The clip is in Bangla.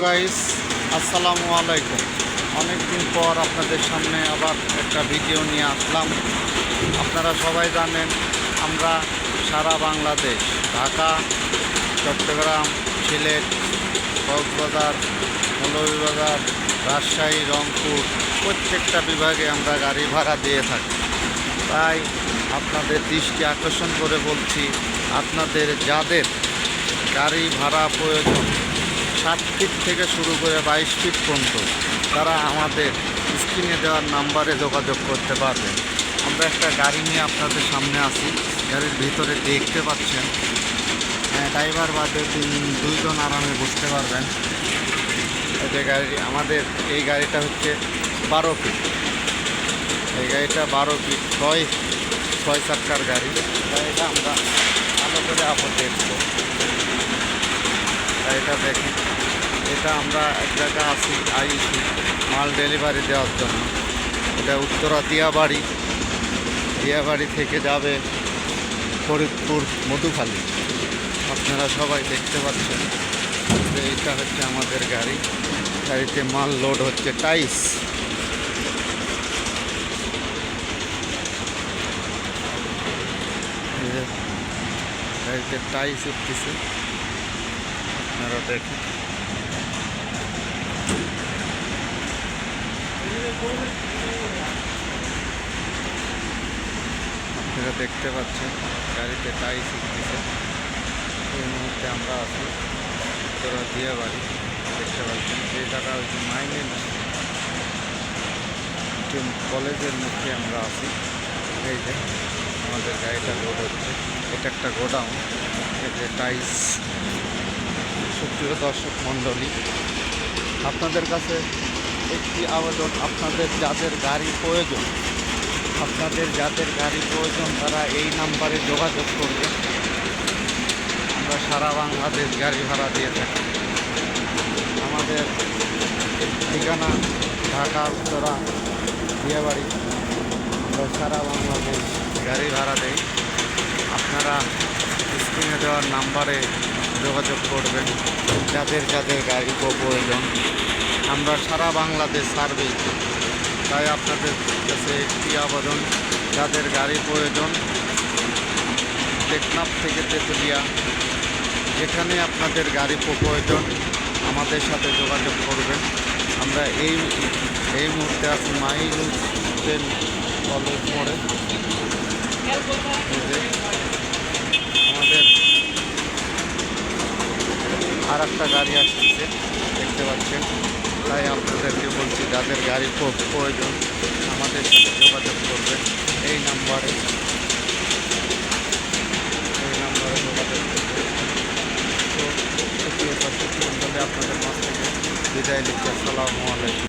গাইস, আসসালামু আলাইকুম। অনেক দিন পর আপনাদের সামনে আবার একটা ভিডিও নিয়ে আসলাম। আপনারা সবাই জানেন আমরা সারা বাংলাদেশ, ঢাকা, চট্টগ্রাম, সিলেট, কক্সবাজার, মৌলভীবাজার, রাজশাহী, রংপুর প্রত্যেকটা বিভাগে আমরা গাড়ি ভাড়া দিয়ে থাকি। তাই আপনাদের দৃষ্টি আকর্ষণ করে বলছি, আপনাদের যাদের গাড়ি ভাড়া প্রয়োজন 7 ফিট থেকে শুরু করে 22 ফিট পর্যন্ত, তারা আমাদের স্ক্রিনে দেওয়ার নাম্বারে যোগাযোগ করতে পারবেন। আমরা একটা গাড়ি নিয়ে আপনাদের সামনে আসি। গাড়ির ভিতরে দেখতে পাচ্ছেন ড্রাইভার বাদে দুইজন আরামে বসতে পারবেন। যে গাড়ি আমাদের, এই গাড়িটা হচ্ছে 12 ফিট। এই গাড়িটা 12 ফিট, ছয় চাক্কার গাড়ি। গাড়িটা আমরা ভালো করে আপদ দেখবো। গাড়িটা দেখি, এটা আমরা এক জায়গায় আইছি মাল ডেলিভারি দেওয়ার জন্য। এটা উত্তরা দিয়াবাড়ি থেকে যাবে ফরিদপুর মধুখালী। আপনারা সবাই দেখতে পাচ্ছেন যে এইটা হচ্ছে আমাদের গাড়ি। গাড়িতে মাল লোড হচ্ছে টাইস। গাড়িতে টাইস উঠতেছে, আপনারা দেখেন। আপনারা দেখতে পাচ্ছেন গাড়িতে টাইস উঠতেছে। এই মুহূর্তে আমরা আছি উত্তরা দিয়াবাড়ি। দেখতে পাচ্ছেন যে জায়গা হচ্ছে মাইনে কলেজের মুখে আমরা আছি। এই যে আমাদের গাড়িটা লোড হচ্ছে, এটা একটা গোডাউন। এই যে টাইস। সুপ্রিয় দর্শক মণ্ডলী, আপনাদের কাছে একটি আবেদন, আপনাদের যাদের গাড়ি প্রয়োজন তারা এই নাম্বারে যোগাযোগ করবেন। আমরা সারা বাংলাদেশ গাড়ি ভাড়া দিয়ে থাকি। আমাদের ঠিকানা ঢাকা, উত্তরা, দিয়াবাড়ি। আমরা সারা বাংলাদেশ গাড়ি ভাড়া দেই। আপনারা স্ক্রিনে দেওয়ার নাম্বারে যোগাযোগ করবেন যাদের গাড়ি প্রয়োজন। আমরা সারা বাংলাদেশ সার্ভিস। তাই আপনাদের কাছে একটি আবেদন, যাদের গাড়ি প্রয়োজন টেকনাফ থেকে তেঁতুলিয়া, যেখানে আপনাদের গাড়ি প্রয়োজন আমাদের সাথে যোগাযোগ করবেন। আমরা এই মুহূর্তে আছি মাইনুদ্দিন কলেজ মোড়ে। আমাদের আর একটা গাড়ি আসছে, দেখতে পাচ্ছেন। তাই আপনাদেরকে বলছি, যাদের গাড়ি প্রয়োজন আমাদের সাথে যোগাযোগ করবেন এই নাম্বারে যোগাযোগ করবেন। তো আপনাদের মাছ থেকে বিদায় নিচ্ছি। আসসালামু আলাইকুম।